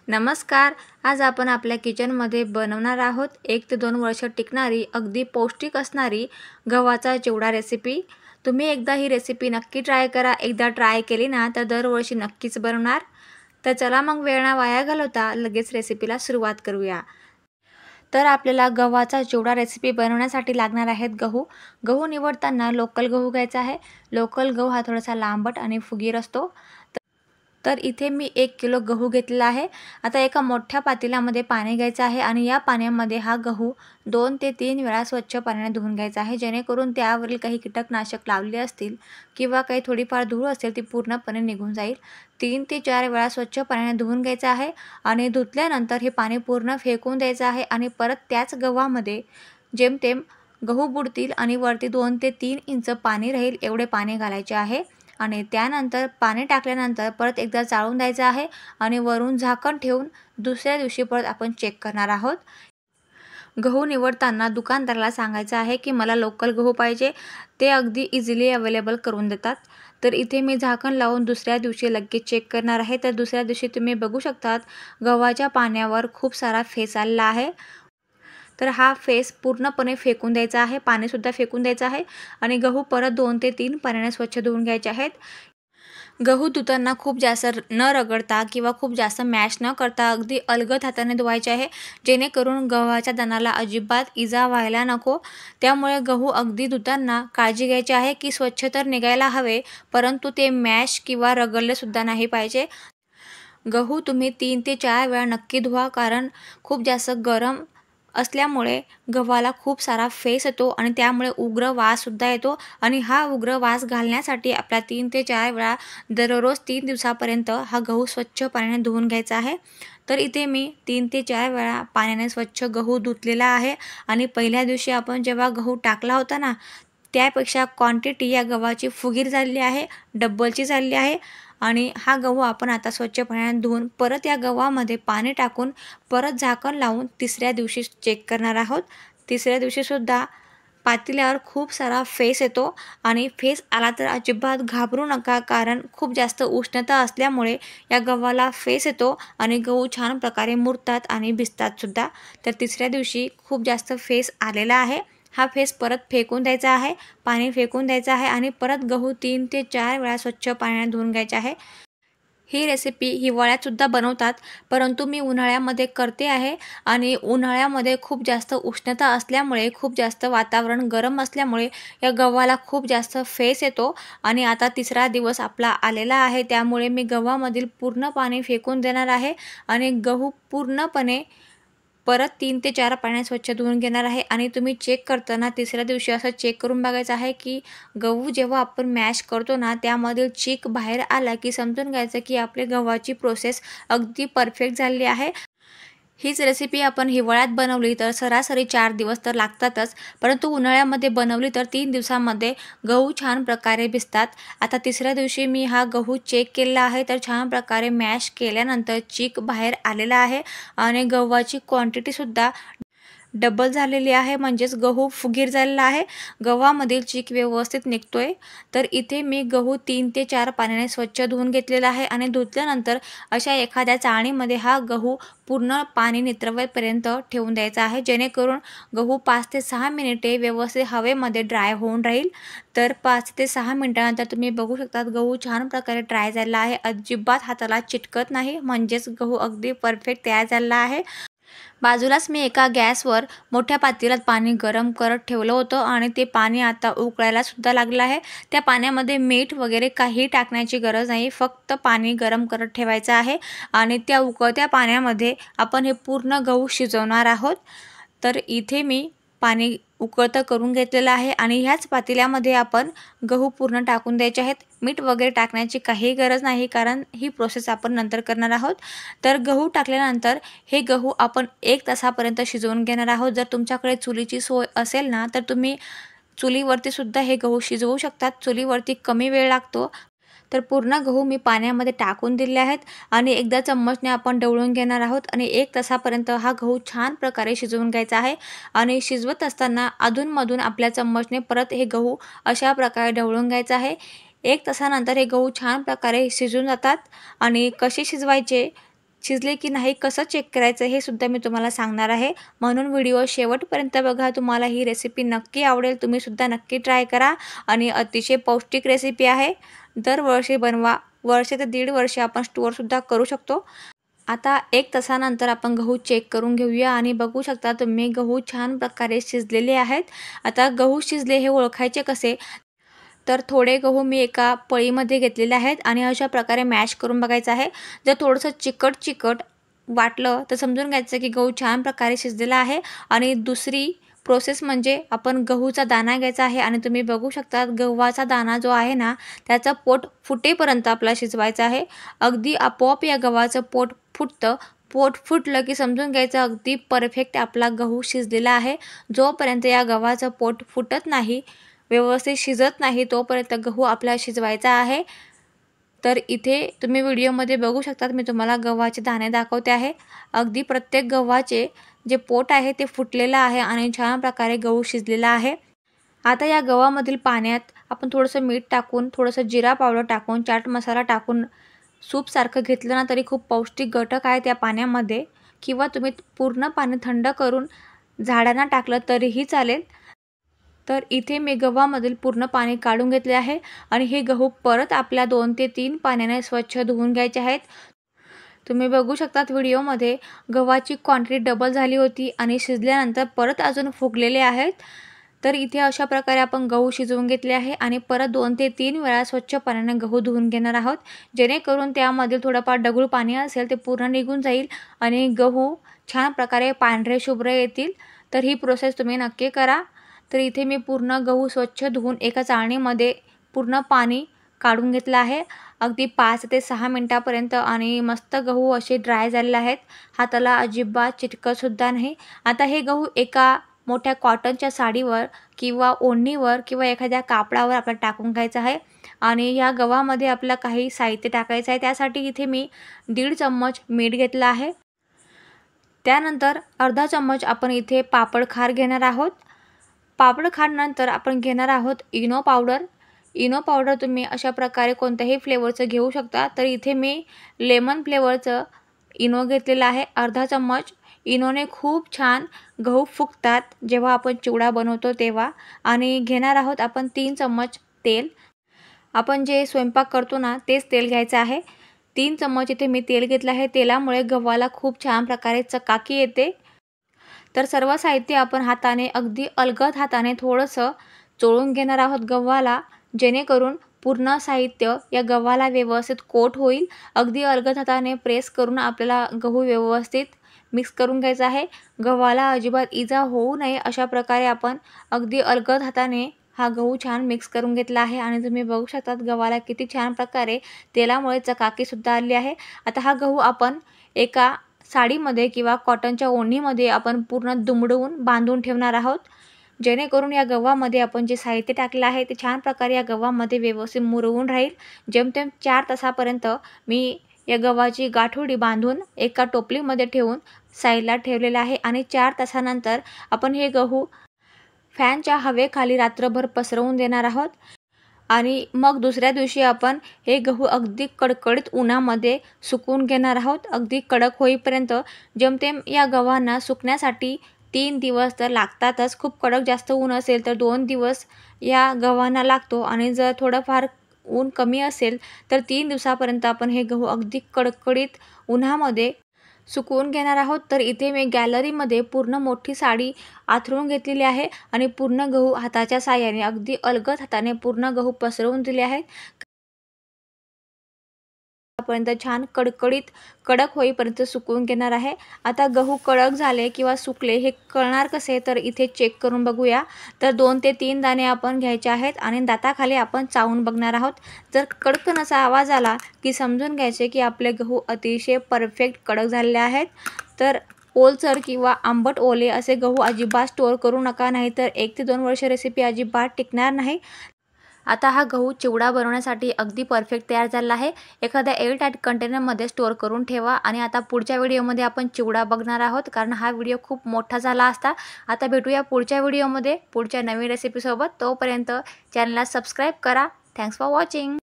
नमस्कार. आज आपण आपल्या किचनमध्ये बनवणार आहोत 1 ते 2 वर्ष टिकणारी अगदी पौष्टिक असणारी गव्हाचा चिवडा रेसिपी. तुम्ही एकदा ही रेसिपी नक्की ट्राय करा. एकदा ट्राय केली ना तर दरवर्षी नक्कीच बनवणार. तर चला मग वेळ न वाया घालवता लगेच रेसिपीला सुरुवात करूया. तर आपल्याला गव्हाचा चिवडा रेसिपी बनवण्यासाठी लागणार आहेत गहू. गहू निवडताना लोकल गहू घ्यायचा आहे. लोकल गहू हा थोडासा लांबट आणि फुगीर असतो. तर इथे मी 1 किलो गहू घेतलेला आहे. आता एका मोठ्या पातेल्यामध्ये पाणी घ्यायचं आहे आणि या पाण्यामध्ये हा गहू 2 ते 3 वेळा स्वच्छ पाण्याने धुवून घ्यायचा आहे, जेणेकरून त्यावरील काही कीटकनाशक लावले असतील किंवा काही थोडीफार धूळ असेल ती पूर्णपणे निघून जाईल. 3 ते 4 वेळा स्वच्छ पाण्याने धुवून घ्यायचं आहे आणि धुतल्यानंतर हे पाणी पूर्ण फेकून द्यायचं आहे आणि परत त्याच गव्हामध्ये जेमतेम गहू बुडतील आणि वरती 2 ते 3 इंच पाणी राहील एवढे पाणी घालायचे आहे. आणि त्यानंतर पाणी टाकल्यानंतर परत एकदा चाळून द्यायचं आहे आणि वरून झाकण ठेवून दुसऱ्या दिवशी परत आपण चेक करणार आहोत. गहू निवडताना दुकानदाराला सांगायचं आहे की मला लोकल गहू पाहिजे. ते अगदी इझिली अवेलेबल करून देतात. तर इथे मी झाकण लावून दुसऱ्या दिवशी लगेच चेक करणार आहे. तर दुसऱ्या दिवशी तुम्ही बघू शकतात गव्हाच्या पाण्यावर खूप सारा फेस आलेला आहे. तर हा फेस पूर्णपणे फेकून द्यायचा आहे, पाणीसुद्धा फेकून द्यायचं आहे आणि गहू परत 2 ते 3 पाण्याने स्वच्छ धुवून घ्यायचे आहेत. गहू धुताना खूप जास्त न रगडता किंवा खूप जास्त मॅश न करता अगदी अलगद हाताने धुवायचे आहे, जेणेकरून गव्हाच्या दणाला अजिबात इजा व्हायला नको. त्यामुळे गहू अगदी धुताना काळजी घ्यायची आहे की स्वच्छ तर निघायला हवे, परंतु ते मॅश किंवा रगडलेसुद्धा नाही पाहिजे. गहू तुम्ही 3 ते 4 वेळा नक्की धुवा, कारण खूप जास्त गरम असल्यामुळे गव्हाला खूप सारा फेस येतो आणि त्यामुळे उग्र वाससुद्धा येतो आणि हा उग्र वास घालण्यासाठी आपला 3 ते 4 वेळा दररोज 3 दिवसापर्यंत हा गहू स्वच्छ पाण्याने धुवून घ्यायचा आहे. तर इथे मी 3 ते 4 वेळा पाण्याने स्वच्छ गहू धुतलेला आहे आणि पहिल्या दिवशी आपण जेव्हा गहू टाकला होता ना, त्यापेक्षा क्वांटिटी या गव्हाची फुगीर झालेली आहे, डब्बलची झालेली आहे. आणि हा गहू आपण आता स्वच्छ पाण्याने धुवून परत या गव्हामध्ये पाणी टाकून परत झाकण लावून तिसऱ्या दिवशी चेक करणार आहोत. तिसऱ्या दिवशीसुद्धा पातेल्यावर खूप सारा फेस येतो आणि फेस आला तर अजिबात घाबरू नका, कारण खूप जास्त उष्णता असल्यामुळे या गव्हाला फेस येतो आणि गहू छान प्रकारे मुरतात आणि भिजतातसुद्धा. तर तिसऱ्या दिवशी खूप जास्त फेस आलेला आहे. हा फेस परत फेकून द्यायचा आहे, पाणी फेकून द्यायचं आहे आणि परत गहू 3 ते 4 वेळा स्वच्छ पाण्याने धुवून घ्यायचे आहे. ही रेसिपी हिवाळ्यातसुद्धा बनवतात, परंतु मी उन्हाळ्यामध्ये करते आहे आणि उन्हाळ्यामध्ये खूप जास्त उष्णता असल्यामुळे, खूप जास्त वातावरण गरम असल्यामुळे या गव्हाला खूप जास्त फेस येतो आणि आता तिसरा दिवस आपला आलेला आहे. त्यामुळे मी गव्हामधील पूर्ण पाणी फेकून देणार आहे आणि गहू पूर्णपणे परत 3 ते 4 पाण्याने स्वच्छ धुवून घेणार आहे. आणि तुम्ही चेक करताना तिसऱ्या दिवशी असं चेक करून बघायचं आहे की गहू जेव्हा आपण मॅश करतो ना, त्यामधील चीक बाहेर आला की समजून घ्यायचं की आपली गव्हाची प्रोसेस अगदी परफेक्ट झाली आहे. हीच रेसिपी आपण हिवाळ्यात बनवली तर सरासरी 4 दिवस तर लागतातच, परंतु उन्हाळ्यामध्ये बनवली तर 3 दिवसांमध्ये गहू छान प्रकारे भिजतात. आता तिसऱ्या दिवशी मी हा गहू चेक केलेला आहे, तर छान प्रकारे मॅश केल्यानंतर चीक बाहेर आलेला आहे आणि गव्हाची क्वांटिटीसुद्धा डबल झालेली आहे, म्हणजेच गहू फुगीर झालेला आहे. गव्हामधील चीक व्यवस्थित निघतोय. तर इथे मी गहू 3 ते 4 पाण्याने स्वच्छ धुवून घेतलेला आहे आणि धुतल्यानंतर अशा एखाद्या चाळणीमध्ये हा गहू पूर्ण पाणी निथळवेपर्यंत ठेवून द्यायचा आहे, जेणेकरून गहू 5 ते 6 मिनिटे व्यवस्थित हवेमध्ये ड्राय होऊन राहील. तर 5 ते 6 मिनिटानंतर तुम्ही बघू शकतात गहू छान प्रकारे ड्राय झालेला आहे, अजिबात हाताला चिटकत नाही, म्हणजेच गहू अगदी परफेक्ट तयार झालेला आहे. बाजूलाच मी एका गॅसवर मोठ्या पातेल्यात पाणी गरम करत ठेवलं होतं आणि ते पाणी आता उकळायला सुद्धा लागलं आहे. त्या पाण्यामध्ये मीठ वगैरे काही टाकण्याची गरज नाही, फक्त पाणी गरम करत ठेवायचं आहे आणि त्या उकळत्या पाण्यामध्ये आपण हे पूर्ण गहू शिजवणार आहोत. तर इथे मी पाणी उकळतं करून घेतलेलं आहे आणि ह्याच पातेल्यामध्ये आपण गहू पूर्ण टाकून द्यायचे आहेत. मीठ वगैरे टाकण्याची काही गरज नाही, कारण ही प्रोसेस आपण नंतर करणार आहोत. तर गहू टाकल्यानंतर हे गहू आपण 1 तासापर्यंत शिजवून घेणार आहोत. जर तुमच्याकडे चुलीची सोय असेल ना, तर तुम्ही चुलीवरती सुद्धा हे गहू शिजवू शकतात. चुलीवरती कमी वेळ लागतो. तर पूर्ण गहू मी पाण्यामध्ये टाकून दिले आहेत आणि एकदा चम्मचने आपण ढवळून घेणार आहोत आणि 1 तासापर्यंत हा गहू छान प्रकारे शिजवून घ्यायचा आहे. आणि शिजवत असताना अधूनमधून आपल्या चम्मचने परत हे गहू अशा प्रकारे ढवळून घ्यायचं आहे. 1 तासानंतर हे गहू छान प्रकारे शिजून जातात. आणि कसे शिजवायचे शिजले की नाही कसं चेक करायचं हे सुद्धा मी तुम्हाला सांगणार आहे, म्हणून व्हिडिओ शेवटपर्यंत बघा. तुम्हाला ही रेसिपी नक्की आवडेल, तुम्ही सुद्धा नक्की ट्राय करा आणि अतिशय पौष्टिक रेसिपी आहे. दरवर्षी बनवा, वर्ष ते 1.5 वर्ष आपण स्टोअरसुद्धा करू शकतो. आता 1 तासानंतर आपण गहू चेक करून घेऊया आणि बघू शकता तुम्ही गहू छान प्रकारे शिजलेले आहेत. आता गहू शिजले हे ओळखायचे कसे, तर थोडे गहू मी एका पळीमध्ये घेतलेले आहेत आणि अशा प्रकारे मॅश करून बघायचं आहे. जर थोडंसं चिकट वाटलं तर समजून घ्यायचं की गहू छान प्रकारे शिजलेला आहे. आणि दुसरी प्रोसेस म्हणजे आपण गहूचा दाणा घ्यायचा आहे आणि तुम्ही बघू शकता गव्हाचा दाणा जो आहे ना, त्याचं पोट फुटेपर्यंत आपल्याला शिजवायचं आहे. अगदी आपोआप या गव्हाचं पोट फुटतं. पोट फुटलं की समजून घ्यायचं अगदी परफेक्ट आपला गहू शिजलेला आहे. जोपर्यंत या गव्हाचं पोट फुटत नाही, व्यवस्थित शिजत नाही, तोपर्यंत गहू आपल्याला शिजवायचा आहे. तर इथे तुम्ही व्हिडिओमध्ये बघू शकता, मी तुम्हाला गव्हाचे दाणे दाखवते आहे. अगदी प्रत्येक गव्हाचे जे पोट आहे ते फुटलेलं आहे आणि छान प्रकारे गहू शिजलेला आहे. आता या गव्हामधील पाण्यात आपण थोडंसं मीठ टाकून, थोडंसं जिरा पावडर टाकून, चाट मसाला टाकून सूपसारखं घेतलं ना तरी खूप पौष्टिक घटक आहे त्या पाण्यामध्ये. किंवा तुम्ही पूर्ण पाणी थंड करून झाडांना टाकलं तरीही चालेल. तर इथे मी गव्हामधील पूर्ण पाणी काढून घेतले आहे आणि हे गहू परत आपल्या 2 ते 3 पाण्याने स्वच्छ धुवून घ्यायचे आहेत. तुम्ही बघू शकतात व्हिडिओमध्ये गव्हाची क्वांटिटी डबल झाली होती आणि शिजल्यानंतर परत अजून फुगलेले आहेत. तर इथे अशा प्रकारे आपण गहू शिजवून घेतले आहे आणि परत 2 ते 3 वेळा स्वच्छ पाण्याने गहू धुवून घेणार आहोत, जेणेकरून त्यामधील थोडंफार दगड पाणी असेल ते पूर्ण निघून जाईल आणि गहू छान प्रकारे पांढरे शुभ्र येतील. तर ही प्रोसेस तुम्ही नक्की करा. तर इथे मी पूर्ण गहू स्वच्छ धुवून एका चाळणीमध्ये पूर्ण पाणी काढून घेतलं आहे, अगदी 5 ते 6 मिनटापर्यंत आणि मस्त गहू असे ड्राय झालेले आहेत. हाताला अजिबात चिटकतसुद्धा नाही. आता हे गहू एका मोठ्या कॉटनच्या साडीवर किंवा ओढणीवर किंवा एखाद्या कापडावर आपल्याला टाकून घ्यायचं आहे आणि या गव्हामध्ये आपल्याला काही साहित्य टाकायचं आहे. त्यासाठी इथे मी 1.5 चम्मच मीठ घेतलं आहे. त्यानंतर अर्धा चम्मच आपण इथे पापड खार घेणार आहोत. पापड खारनंतर आपण घेणार आहोत इनो पावडर. इनो पावडर तुम्ही अशा प्रकारे कोणत्याही फ्लेवरचं घेऊ शकता. तर इथे मी लेमन फ्लेवरचं इनो घेतलेला आहे अर्धा चम्मच. इनोने खूप छान गहू फुगतात जेव्हा आपण चिवडा बनवतो तेव्हा. आणि घेणार आहोत आपण 3 चम्मच तेल. आपण जे स्वयंपाक करतो ना तेच तेल घ्यायचं आहे. 3 चम्मच इथे मी तेल घेतलं आहे. तेलामुळे गव्हाला खूप छान प्रकारे चकाकी येते. तर सर्व साहित्य आपण हाताने अगदी अलगद हाताने थोडंसं चोळून घेणार आहोत गव्हाला, जेणेकरून पूर्ण साहित्य या गव्हाला व्यवस्थित कोट होईल. अगदी अलगद हाताने प्रेस करून आपल्याला गहू व्यवस्थित मिक्स करून घ्यायचा आहे. गव्हाला अजिबात इजा होऊ नये अशा प्रकारे आपण अगदी अलगद हाताने हा गहू छान मिक्स करून घेतला आहे आणि तुम्ही बघू शकतात गव्हाला किती छान प्रकारे तेलामुळे चकाकीसुद्धा आली आहे. आता हा गहू आपण एका साडीमध्ये किंवा कॉटनच्या ओढणीमध्ये आपण पूर्ण दुमडवून बांधून ठेवणार आहोत, जेणेकरून या गव्हामध्ये आपण जे साहित्य टाकलं आहे ते छान प्रकारे या गव्हामध्ये व्यवस्थित मुरवून राहील. जेमतेम 4 तासापर्यंत मी या गव्हाची गाठोडी बांधून एका टोपलीमध्ये ठेवून साईडला ठेवलेलं आहे आणि 4 तासानंतर आपण हे गहू फॅनच्या हवेखाली रात्रभर पसरवून देणार आहोत. आणि मग दुसऱ्या दिवशी आपण हे गहू अगदी कडकडीत उन्हामध्ये सुकवून घेणार आहोत, अगदी कडक होईपर्यंत. जेमतेम या गव्हांना सुकण्यासाठी 3 दिवस तर लागतातच. खूप कडक जास्त ऊन असेल तर 2 दिवस या गव्हांना लागतो आणि जर थोडंफार ऊन कमी असेल तर 3 दिवसापर्यंत आपण हे गहू अगदी कडकडीत उन्हामध्ये सुकवून घेणार आहोत. तर इथे मी गॅलरीमध्ये पूर्ण मोठी साडी आथरून घेतलेली आहे आणि पूर्ण गहू हाताच्या साहाय्याने अगदी अलगद हाताने पूर्ण गहू पसरवून दिले आहेत. पर्यंत छान कडक होईपर्यंत सुकवून घेणार आहे. आता गहू कडक झाले किंवा सुकले हे कळणार कसे, तर इथे चेक करून बघूया. तर 2 ते 3 दाणे आपण घ्यायचे आहेत आणि दाताखाली आपण चावून बघणार आहोत. जर कडकन असा आवाज आला की समजून घ्यायचे की आपले गहू अतिशय परफेक्ट कडक झालेले आहेत. तर ओलसर किंवा आंबट ओले असे गहू अजिबात स्टोअर करू नका, नाहीतर 1 ते 2 वर्ष रेसिपी अजिबात टिकणार नाही. आता हा गहू चिवडा बनवण्यासाठी अगदी परफेक्ट तयार झाला आहे. एखाद्या एअरटाईट कंटेनरमध्ये स्टोअर करून ठेवा. आणि आता पुढच्या व्हिडिओमध्ये आपण चिवडा बघणार आहोत, कारण हा व्हिडिओ खूप मोठा झाला असता. आता भेटूया पुढच्या व्हिडिओमध्ये पुढच्या नवीन रेसिपीसोबत. तोपर्यंत चॅनलला सबस्क्राईब करा. Thanks for watching.